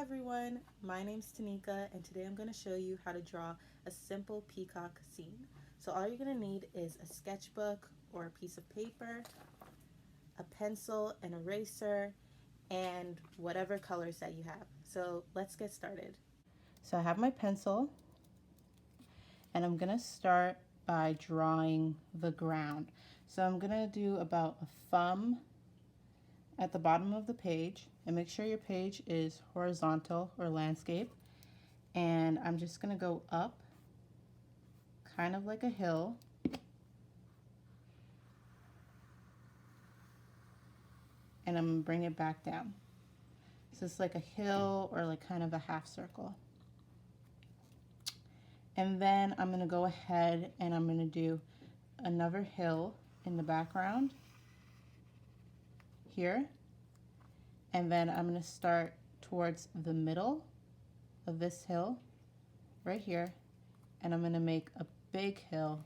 everyone, my name's Tanika and today I'm going to show you how to draw a simple peacock scene. So all you're going to need is a sketchbook or a piece of paper, a pencil, an eraser, and whatever colors that you have. So let's get started. So I have my pencil and I'm going to start by drawing the ground. So I'm going to do about a thumb at the bottom of the page, and make sure your page is horizontal or landscape. And I'm just going to go up kind of like a hill, and I'm going to bring it back down. So it's like a hill or like kind of a half circle. And then I'm going to go ahead and I'm going to do another hill in the background here. And then I'm going to start towards the middle of this hill right here, and I'm going to make a big hill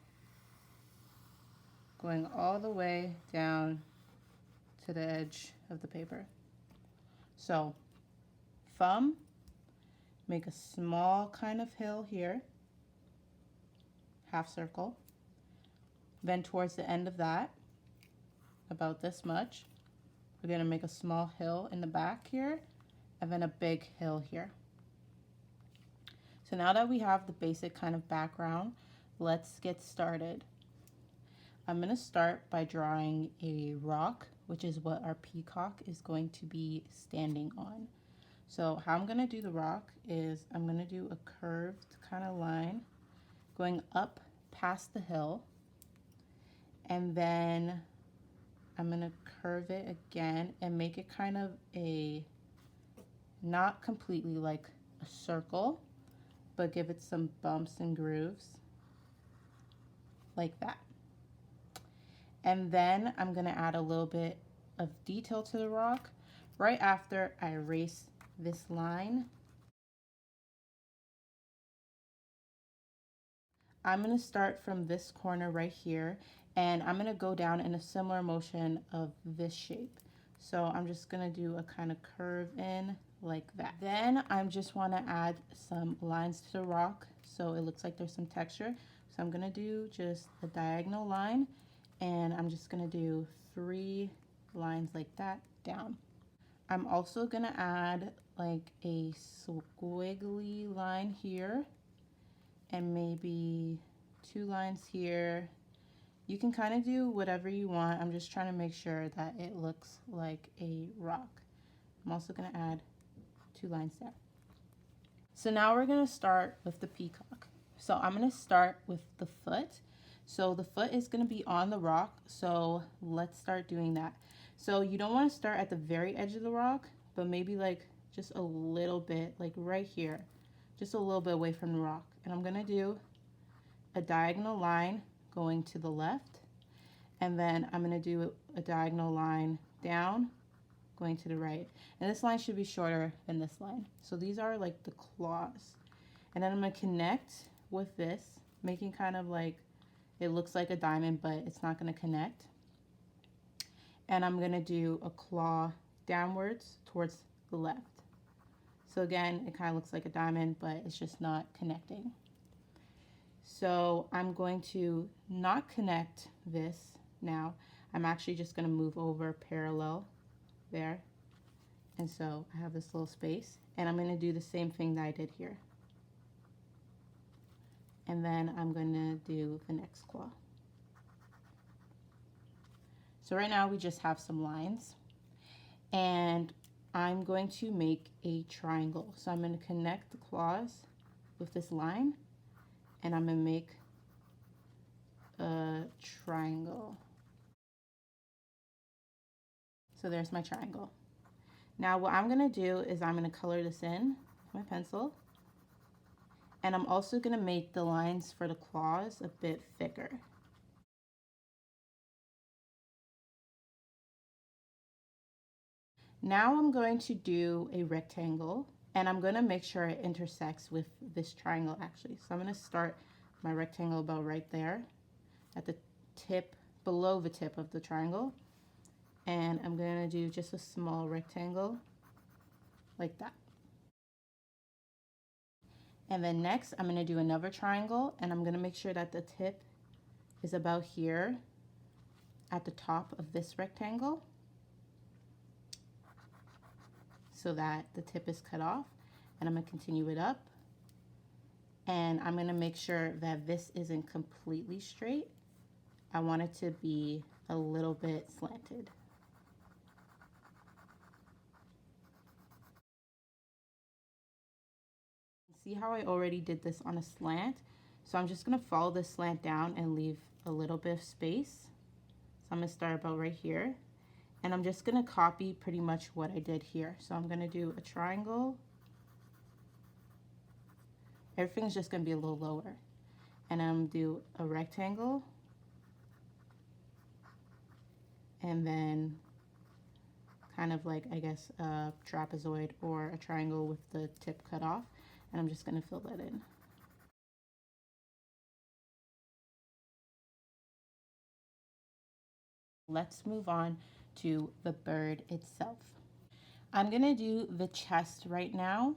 going all the way down to the edge of the paper. So thumb, make a small kind of hill here, half circle. Then towards the end of that, about this much, we're going to make a small hill in the back here, and then a big hill here. So now that we have the basic kind of background, let's get started. I'm going to start by drawing a rock, which is what our peacock is going to be standing on. So how I'm going to do the rock is I'm going to do a curved kind of line going up past the hill, and then I'm going to curve it again and make it kind of a, not completely like a circle, but give it some bumps and grooves like that. And then I'm going to add a little bit of detail to the rock right after I erase this line. I'm going to start from this corner right here, and I'm going to go down in a similar motion of this shape. So I'm just going to do a kind of curve in like that. Then I just want to add some lines to the rock so it looks like there's some texture. So I'm going to do just a diagonal line, and I'm just going to do 3 lines like that down. I'm also going to add like a squiggly line here and maybe 2 lines here. You can kind of do whatever you want. I'm just trying to make sure that it looks like a rock. I'm also going to add 2 lines there. So now we're going to start with the peacock. So I'm going to start with the foot. So the foot is going to be on the rock, so let's start doing that. So you don't want to start at the very edge of the rock, but maybe like just a little bit, like right here, just a little bit away from the rock. And I'm going to do a diagonal line going to the left, and then I'm going to do a diagonal line down going to the right. And this line should be shorter than this line. So these are like the claws. And then I'm going to connect with this, making kind of like it looks like a diamond, but it's not going to connect. And I'm going to do a claw downwards towards the left. So again, it kind of looks like a diamond, but it's just not connecting. So I'm going to not connect this now. I'm actually just going to move over parallel there. And so I have this little space, and I'm going to do the same thing that I did here. And then I'm going to do the next claw. So right now we just have some lines, and I'm going to make a triangle. So I'm going to connect the claws with this line, and I'm going to make a triangle. So there's my triangle. Now what I'm going to do is I'm going to color this in with my pencil, and I'm also going to make the lines for the claws a bit thicker. Now I'm going to do a rectangle, and I'm going to make sure it intersects with this triangle actually. So I'm going to start my rectangle about right there at the tip, below the tip of the triangle. And I'm going to do just a small rectangle like that. And then next, I'm gonna do another triangle, and I'm gonna make sure that the tip is about here at the top of this rectangle so that the tip is cut off. And I'm gonna continue it up. And I'm gonna make sure that this isn't completely straight. I want it to be a little bit slanted. See how I already did this on a slant? So I'm just gonna follow the slant down and leave a little bit of space. So I'm gonna start about right here. And I'm just gonna copy pretty much what I did here. So I'm gonna do a triangle. Everything's just gonna be a little lower. And I'm gonna do a rectangle. And then kind of like, I guess, a trapezoid or a triangle with the tip cut off. And I'm just gonna fill that in. Let's move on to the bird itself. I'm gonna do the chest right now.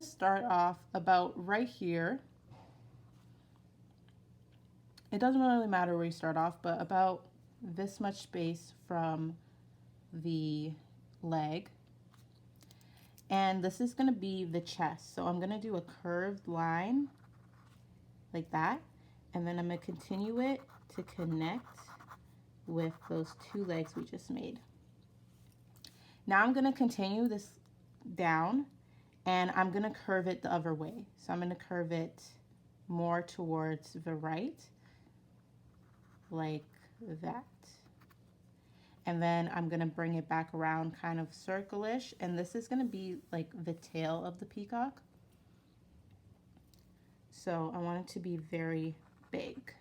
Start off about right here. It doesn't really matter where you start off, but about this much space from the leg. And this is gonna be the chest. So I'm gonna do a curved line like that. And then I'm gonna continue it to connect with those two legs we just made. Now I'm gonna continue this down and I'm gonna curve it the other way. So I'm gonna curve it more towards the right, like that. And then I'm gonna bring it back around kind of circle-ish, and this is gonna be like the tail of the peacock. So I want it to be very big.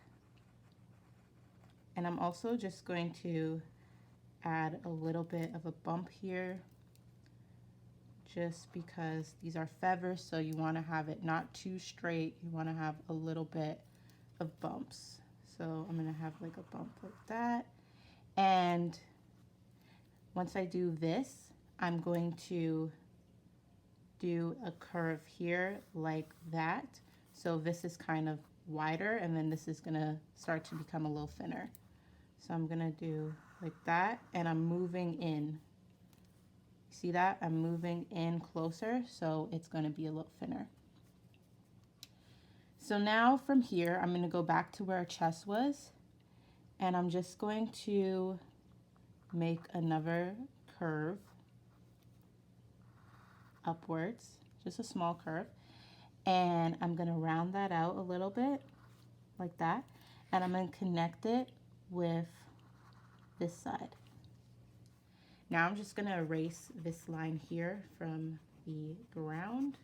And I'm also just going to add a little bit of a bump here, just because these are feathers, so you wanna have it not too straight, you wanna have a little bit of bumps. So I'm gonna have like a bump like that. And once I do this, I'm going to do a curve here like that. So this is kind of wider, and then this is gonna start to become a little thinner. So I'm gonna do like that, and I'm moving in. See that? I'm moving in closer, so it's gonna be a little thinner. So now from here, I'm gonna go back to where our chest was, and I'm just going to make another curve upwards, just a small curve. And I'm gonna round that out a little bit like that. And I'm gonna connect it with this side. Now I'm just gonna erase this line here from the ground.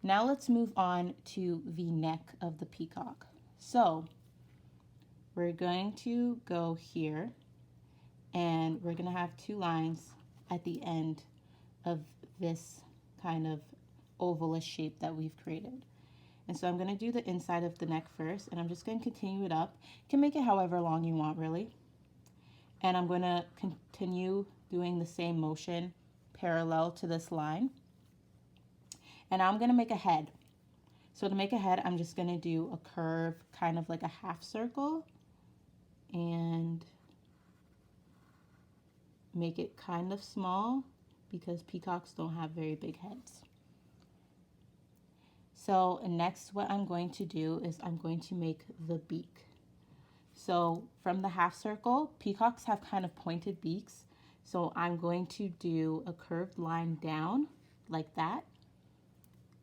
Now let's move on to the neck of the peacock. So we're going to go here, and we're gonna have two lines at the end of this kind of ovalish shape that we've created. And so I'm gonna do the inside of the neck first, and I'm just gonna continue it up. You can make it however long you want, really. And I'm gonna continue doing the same motion parallel to this line. And now I'm gonna make a head. So to make a head, I'm just gonna do a curve, kind of like a half circle, and make it kind of small because peacocks don't have very big heads. So next, what I'm going to do is I'm going to make the beak. So from the half circle, peacocks have kind of pointed beaks. So I'm going to do a curved line down like that.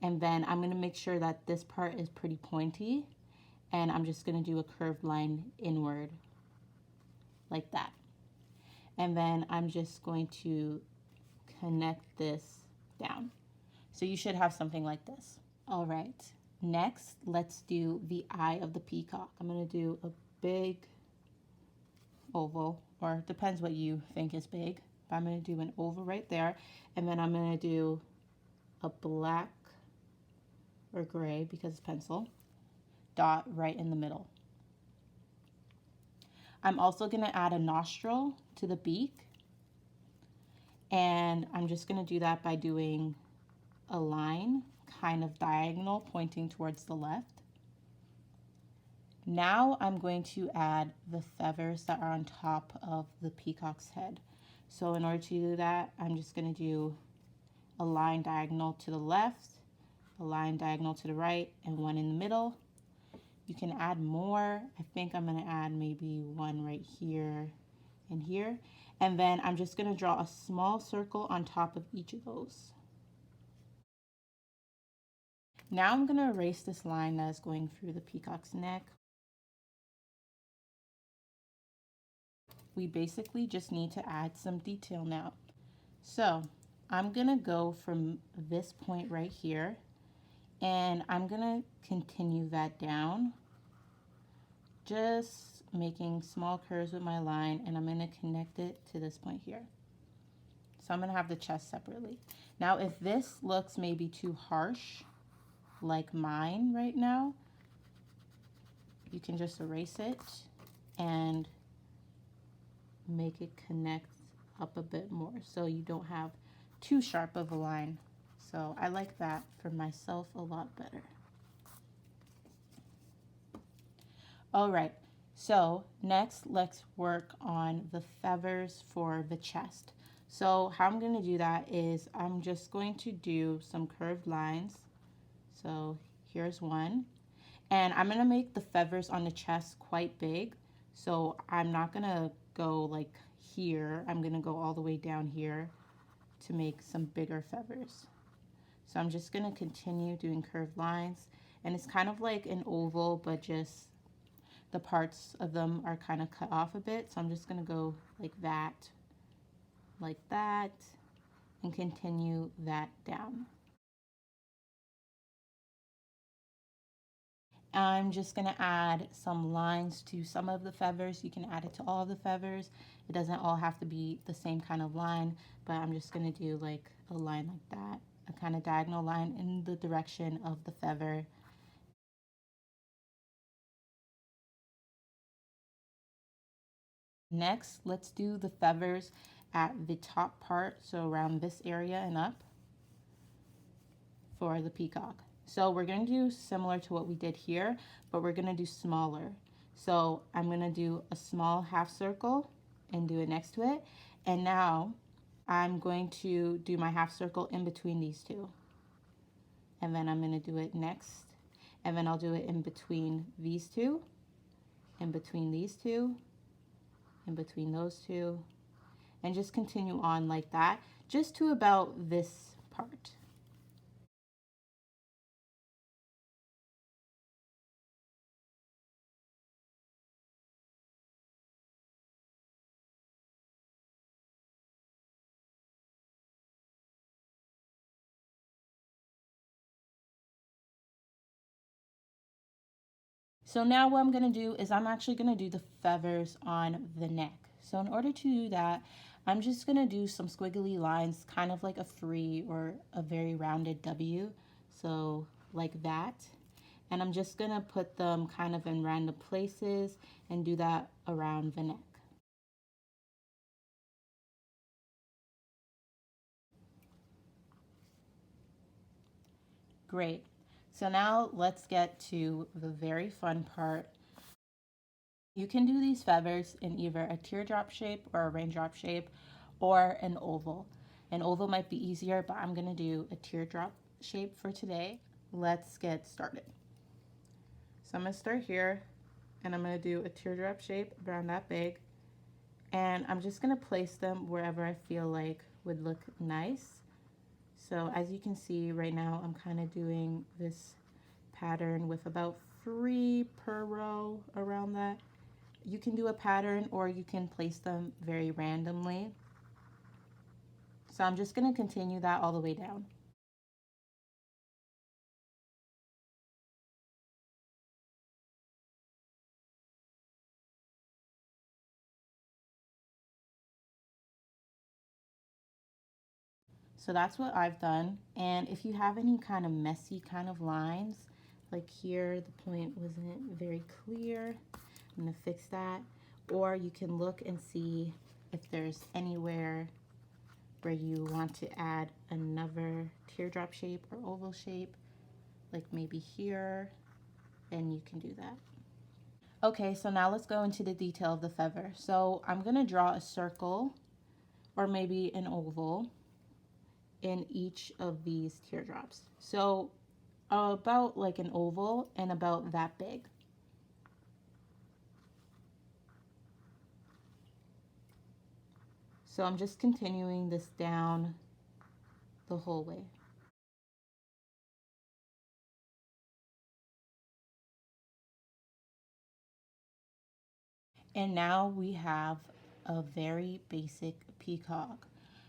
And then I'm gonna make sure that this part is pretty pointy. And I'm just gonna do a curved line inward like that. And then I'm just going to connect this down. So you should have something like this. All right, next, let's do the eye of the peacock. I'm gonna do a big oval, or it depends what you think is big, but I'm gonna do an oval right there, and then I'm gonna do a black or gray, because it's pencil, dot right in the middle. I'm also gonna add a nostril to the beak, And I'm just going to do that by doing a line kind of diagonal pointing towards the left. Now I'm going to add the feathers that are on top of the peacock's head. So in order to do that, I'm just going to do a line diagonal to the left, a line diagonal to the right, and one in the middle. You can add more. I think I'm going to add maybe one right here and here. And then I'm just going to draw a small circle on top of each of those. Now I'm going to erase this line that is going through the peacock's neck. We basically just need to add some detail now. So I'm going to go from this point right here, and I'm going to continue that down, just making small curves with my line, and I'm going to connect it to this point here. So I'm going to have the chest separately. Now if this looks maybe too harsh, like mine right now, you can just erase it and make it connect up a bit more so you don't have too sharp of a line. So I like that for myself a lot better. All right, so next let's work on the feathers for the chest. So how I'm going to do that is I'm just going to do some curved lines. So here's one, and I'm going to make the feathers on the chest quite big. So I'm not going to go like here. I'm going to go all the way down here to make some bigger feathers. So I'm just going to continue doing curved lines, and it's kind of like an oval, but just the parts of them are kind of cut off a bit. So I'm just going to go like that, and continue that down. I'm just going to add some lines to some of the feathers. You can add it to all the feathers. It doesn't all have to be the same kind of line, but I'm just going to do like a line like that, a kind of diagonal line in the direction of the feather. Next, let's do the feathers at the top part, so around this area and up for the peacock. So we're going to do similar to what we did here, but we're going to do smaller. So I'm going to do a small half circle and do it next to it. And now I'm going to do my half circle in between these two. And then I'm going to do it next. And then I'll do it in between these two, in between these two, in between those two, and just continue on like that, just to about this part. So now what I'm going to do is I'm actually going to do the feathers on the neck. So in order to do that, I'm just going to do some squiggly lines, kind of like a 3 or a very rounded W. So like that. And I'm just going to put them kind of in random places and do that around the neck. Great. So now let's get to the very fun part. You can do these feathers in either a teardrop shape or a raindrop shape or an oval. An oval might be easier, but I'm going to do a teardrop shape for today. Let's get started. So I'm going to start here, and I'm going to do a teardrop shape around that big. And I'm just going to place them wherever I feel like would look nice. So as you can see right now, I'm kind of doing this pattern with about 3 per row around that. You can do a pattern or you can place them very randomly. So I'm just going to continue that all the way down. So that's what I've done. And if you have any kind of messy kind of lines, like here the point wasn't very clear, I'm going to fix that. Or you can look and see if there's anywhere where you want to add another teardrop shape or oval shape, like maybe here, and you can do that. Okay, so now let's go into the detail of the feather. So I'm gonna draw a circle or maybe an oval in each of these teardrops. So about like an oval and about that big. So I'm just continuing this down the whole way. And now we have a very basic peacock.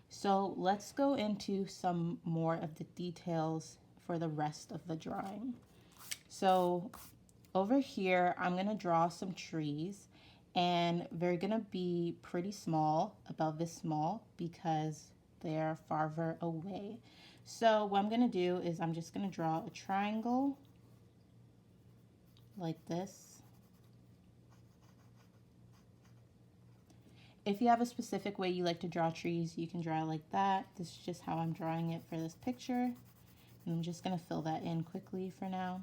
So let's go into some more of the details for the rest of the drawing. So over here, I'm gonna draw some trees, and they're gonna be pretty small, about this small, because they're farther away. So what I'm gonna do is I'm just gonna draw a triangle like this. If you have a specific way you like to draw trees, you can draw it like that. This is just how I'm drawing it for this picture. And I'm just gonna fill that in quickly for now.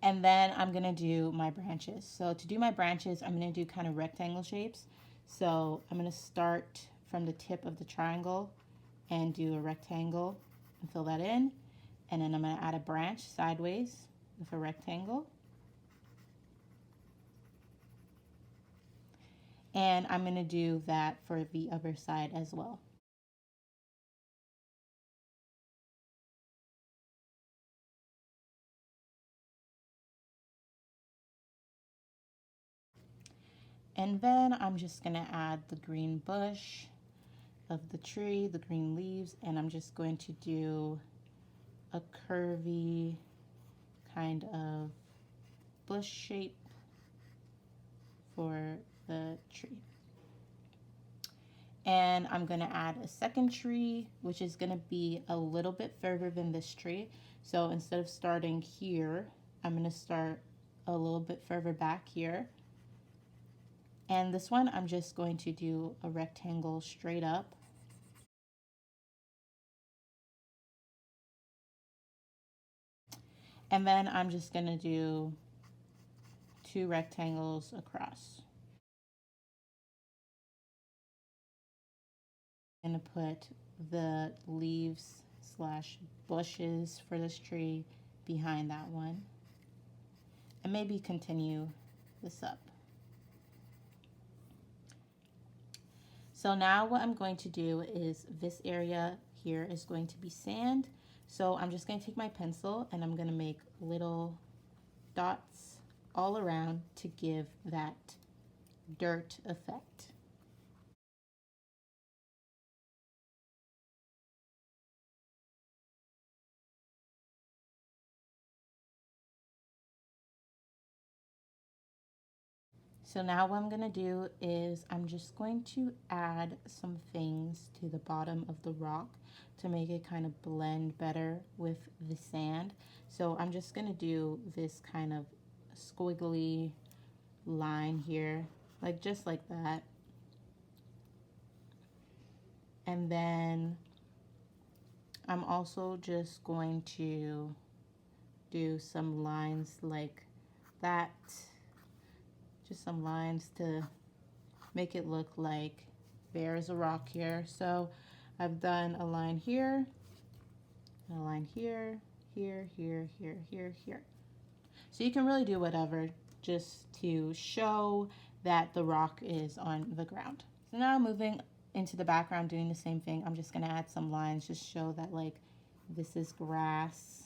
And then I'm gonna do my branches. So to do my branches, I'm gonna do kind of rectangle shapes. So I'm gonna start from the tip of the triangle and do a rectangle and fill that in. And then I'm gonna add a branch sideways with a rectangle. And I'm gonna do that for the other side as well. And then I'm just gonna add the green bush of the tree, the green leaves, and I'm just going to do a curvy kind of bush shape for the tree. And I'm gonna add a second tree, which is gonna be a little bit further than this tree. So instead of starting here, I'm gonna start a little bit further back here. And this one, I'm just going to do a rectangle straight up. And then I'm just gonna do 2 rectangles across. I'm gonna put the leaves slash bushes for this tree behind that one. And maybe continue this up. So now what I'm going to do is this area here is going to be sand. So I'm just going to take my pencil and I'm going to make little dots all around to give that dirt effect. So now what I'm going to do is I'm just going to add some things to the bottom of the rock to make it kind of blend better with the sand. So I'm just going to do this kind of squiggly line here, like just like that. And then I'm also just going to do some lines like that. Just some lines to make it look like there's a rock here. So I've done a line here, and a line here, here, here, here, here, here. So you can really do whatever just to show that the rock is on the ground. So now moving into the background, doing the same thing. I'm just gonna add some lines, just show that like this is grass.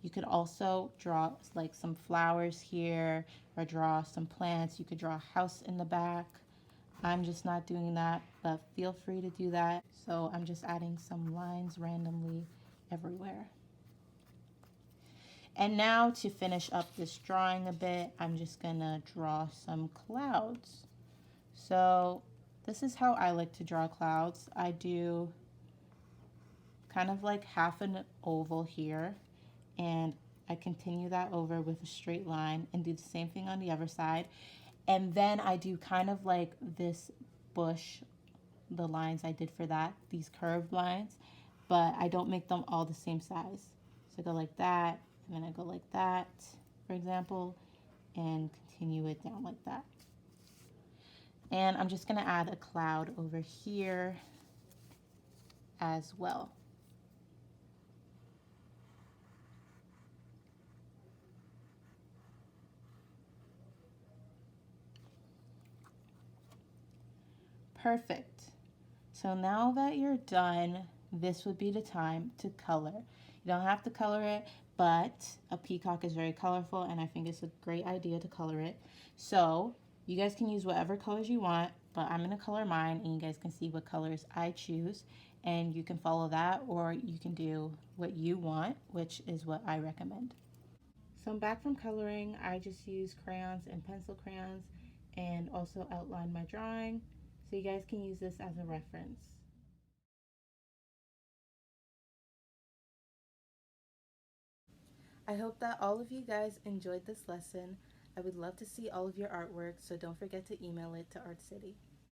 You could also draw like some flowers here or draw some plants. You could draw a house in the back. I'm just not doing that, but feel free to do that. So I'm just adding some lines randomly everywhere. And now to finish up this drawing a bit, I'm just gonna draw some clouds. So this is how I like to draw clouds. I do kind of like half an oval here, and I continue that over with a straight line and do the same thing on the other side. And then I do kind of like this bush the lines I did for that, these curved lines, but I don't make them all the same size. So I go like that, and then I go like that, for example, and continue it down like that. And I'm just gonna add a cloud over here as well. Perfect. So now that you're done, this would be the time to color. You don't have to color it, but a peacock is very colorful and I think it's a great idea to color it. So you guys can use whatever colors you want, but I'm gonna color mine and you guys can see what colors I choose and you can follow that or you can do what you want, which is what I recommend. So I'm back from coloring. I just used crayons and pencil crayons and also outlined my drawing. So you guys can use this as a reference. I hope that all of you guys enjoyed this lesson. I would love to see all of your artwork, so don't forget to email it to Art City.